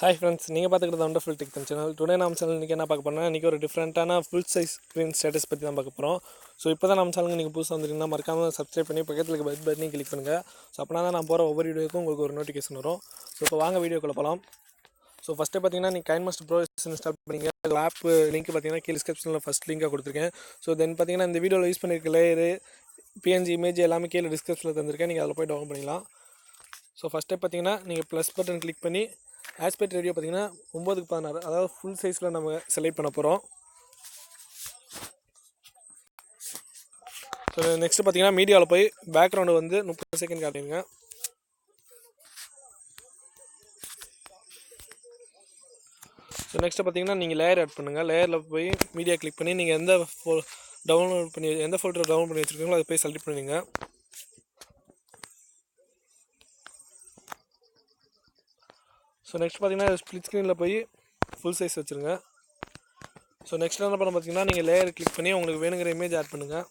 Hi friends, நீங்கள் பார்த்துக்கிட்டு wonderful tech channel. Today நம்ம சேனல் இன்றைக்கி என்ன பார்க்க போகிறோம்னா, இன்றைக்கி ஒரு டிஃப்ரெண்ட்டான ஃபுல் சைஸ் ஸ்க்ரீன் ஸ்டேட்டஸ் பற்றி தான் பார்க்க போகிறோம். ஸோ இப்போ தான் நம்ம சேனலுக்கு நீங்கள் புதுசாக வந்துருந்தீங்கன்னா மறக்காமல் சப்ஸ்கிரைப் பண்ணி பக்கத்தில் இருக்க பெல் பட்டனையும் கிளிக் பண்ணுங்கள். ஸோ அப்படின்னா தான் நான் போகிற ஒவ்வொரு வீடியோக்கும் உங்களுக்கு ஒரு நோட்டிஃபிகேஷன் வரும். ஸோ இப்போ வாங்க வீடியோக்குள்ள போகலாம். ஸோ ஃபஸ்ட்டு பார்த்தீங்கன்னா நீங்கள் கைன்மாஸ்டர் ப்ரோ இன்ஸ்டால் பண்ணிங்க. ஆப் லிங்க் பார்த்தீங்கன்னா கீழே டிஸ்கிரிப்ஷனில் ஃபஸ்ட் லிங்காக கொடுத்துருக்கேன். ஸோ தென் பார்த்தீங்கன்னா இந்த வீடியோவில் யூஸ் பண்ணியிருக்க லேயரு பிஎன்ஜி இமேஜ் எல்லாமே கீழே டிஸ்கிரிப்ஷனில் தந்திருக்கேன். நீங்கள் அதில் போய் டவுன்லோட் பண்ணிக்கலாம். ஸோ ஃபஸ்ட்டே பார்த்தீங்கன்னா நீங்கள் ப்ளஸ் பட்டன் கிளிக் பண்ணி ஆஸ்பெக்ட் ரேடியோ பார்த்தீங்கன்னா 9:16, அதாவது ஃபுல் சைஸில் நம்ம செலக்ட் பண்ண போகிறோம். ஸோ நெக்ஸ்ட்டு பார்த்தீங்கன்னா மீடியாவில் போய் பேக்ரவுண்டு வந்து 30 செகண்ட் காட்டிடுங்க. ஸோ நெக்ஸ்ட்டு பார்த்தீங்கன்னா நீங்கள் லேயர் ஆட் பண்ணுங்கள். லேயரில் போய் மீடியா கிளிக் பண்ணி நீங்கள் எந்த ஃபோல்டர் டவுன்லோட் பண்ணி வச்சுருக்கீங்களோ அதை போய் செலக்ட் பண்ணுவீங்க. ஸோ நெக்ஸ்ட் பார்த்தீங்கன்னா ஸ்ப்ளிட் ஸ்க்ரீனில் போய் ஃபுல் சைஸ் வச்சுருங்க. ஸோ நெக்ஸ்ட் என்ன பண்ண பார்த்தீங்கன்னா நீங்கள் லேயர் கிளிக் பண்ணி உங்களுக்கு வேணுங்கிற இமேஜ் ஆட் பண்ணுங்கள்.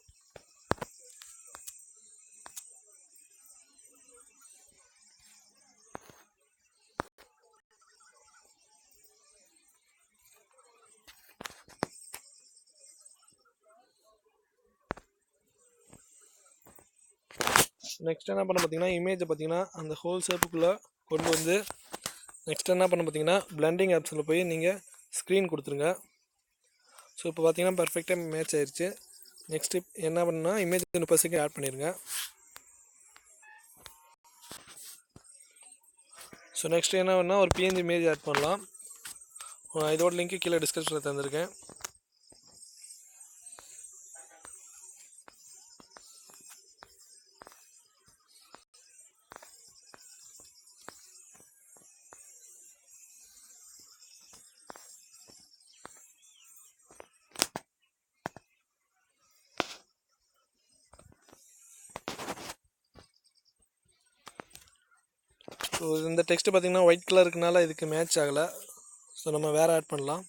நெக்ஸ்ட் என்ன பண்ண பார்த்தீங்கன்னா இமேஜை பார்த்தீங்கன்னா அந்த ஹோல் ஷேப்புக்குள்ளே கொண்டு வந்து நெக்ஸ்ட் என்ன பண்ண பார்த்தீங்கன்னா பிளண்டிங் ஆப்ஷனில் போய் நீங்கள் ஸ்க்ரீன் கொடுத்துருங்க. ஸோ இப்போ பார்த்தீங்கன்னா பர்ஃபெக்டாக மேட்ச் ஆயிடுச்சு. நெக்ஸ்ட் என்ன பண்ணால் இமேஜ் 30 செகண்ட் ஆட் பண்ணிடுங்க. ஸோ நெக்ஸ்ட் என்ன பண்ணால் ஒரு பிஎன்ஜி இமேஜ் ஆட் பண்ணலாம். இதோட லிங்க்கு கீழே டிஸ்கிரிப்ஷனில் தந்திருக்கேன். ஸோ இந்த டெக்ஸ்ட்டு பார்த்திங்கன்னா ஒயிட் கலர் இருக்கனால இதுக்கு மேட்ச் ஆகலை. ஸோ நம்ம வேறு ஆட் பண்ணலாம்.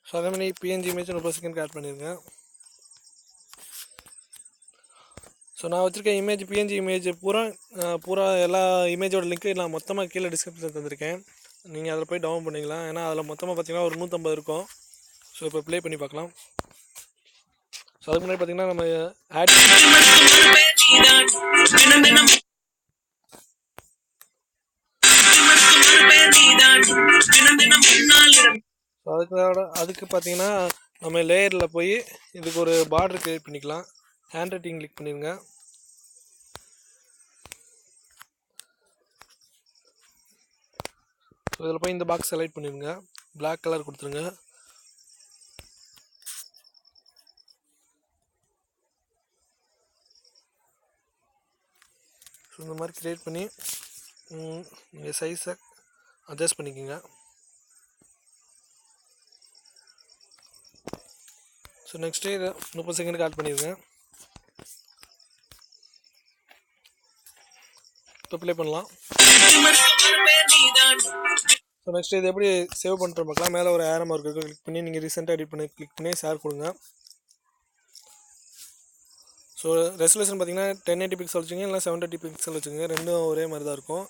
ஸோ அதே மாதிரி பிஎன்ஜி இமேஜ் 30 செகண்ட் ஆட் பண்ணிடுங்க. ஸோ நான் வச்சுருக்க பிஎன்ஜி இமேஜ் பூரா எல்லா இமேஜோட லிங்க்கு நான் மொத்தமாக கீழே டிஸ்கிரிப்ஷனில் தந்திருக்கேன். நீங்கள் அதில் போய் டவுன்லோட் பண்ணிக்கலாம். ஏன்னா அதில் மொத்தமாக பார்த்தீங்கன்னா ஒரு 150 இருக்கும். ஸோ இப்போ ப்ளே பண்ணி பார்க்கலாம். ஸோ அதுக்கு முன்னாடி பார்த்தீங்கன்னா நம்ம ஆட் அதுக்கு பார்த்தீங்கன்னா நம்ம லேயரில் போய் இதுக்கு ஒரு பார்டர் கிரியேட் பண்ணிக்கலாம். ஹேண்ட் ரைட்டிங் கிளிக் பண்ணிடுங்க. ஸோ இதில் போய் இந்த பாக்ஸ் செலக்ட் பண்ணிடுங்க. பிளாக் கலர் கொடுத்துருங்க. ஸோ இந்த மாதிரி கிரியேட் பண்ணி நீங்கள் சைஸை அட்ஜஸ்ட் பண்ணிக்கோங்க. ஸோ நெக்ஸ்ட்டு இதை 30 செகண்டுக்கு ஆட் பண்ணிடுங்க. இப்போ ப்ளே பண்ணலாம். ஸோ நெக்ஸ்ட் இது எப்படி சேவ் பண்ணுற பார்க்கலாம். மேலே ஒரு ஏரோ மார்க் இருக்குது, கிளிக் பண்ணி நீங்கள் ரீசெண்டாக எடிட் பண்ணி கிளிக் பண்ணி ஷேர் கொடுங்க. ஸோ ரெசல்யூஷன் பார்த்தீங்கன்னா 1080 பிக்சல் வச்சுங்க, இல்லை 720 பிக்சல் வச்சுங்க. ரெண்டும் ஒரே மாதிரி தான் இருக்கும்.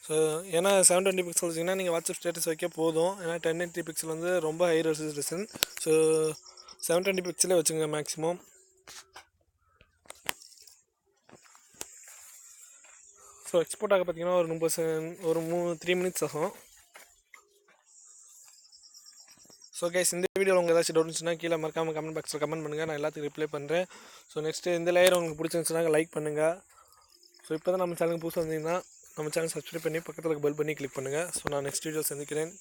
ஸோ ஏன்னா 720 பிக்சல் வச்சிங்கன்னா நீங்கள் வாட்ஸ்அப் ஸ்டேட்டஸ் வைக்க போதும். ஏன்னா 1080 பிக்சல் வந்து ரொம்ப ஹை ரெசல்யூஷன். ஸோ 720 பிக்சலே வச்சுங்க மேக்ஸிமம். ஸோ எக்ஸ்போர்ட் ஆக பார்த்தீங்கன்னா ஒரு 3 மினிட்ஸ் ஆகும். ஸோ கைஸ், இந்த வீடியோவில் உங்களுக்கு ஏதாச்சும் டவுட் இருந்துச்சுன்னா கீழே மறக்காமல் கமெண்ட் பாக்ஸில் கமெண்ட் பண்ணுங்கள். நான் எல்லாத்துக்கும் ரிப்ளை பண்ணுறேன். ஸோ நெக்ஸ்ட்டு இந்த லேயர் உங்களுக்கு பிடிச்சிருந்துச்சுன்னா லைக் பண்ணுங்கள். ஸோ இப்போ தான் நம்ம சேனலுக்கு புதுசாக வந்தீங்கன்னா நம்ம சேனல் சப்ஸ்கிரைப் பண்ணி பக்கத்தில் பெல் பண்ணி கிளிக் பண்ணுங்கள். ஸோ நான் நெக்ஸ்ட் வீடியோ சந்திக்கிறேன்.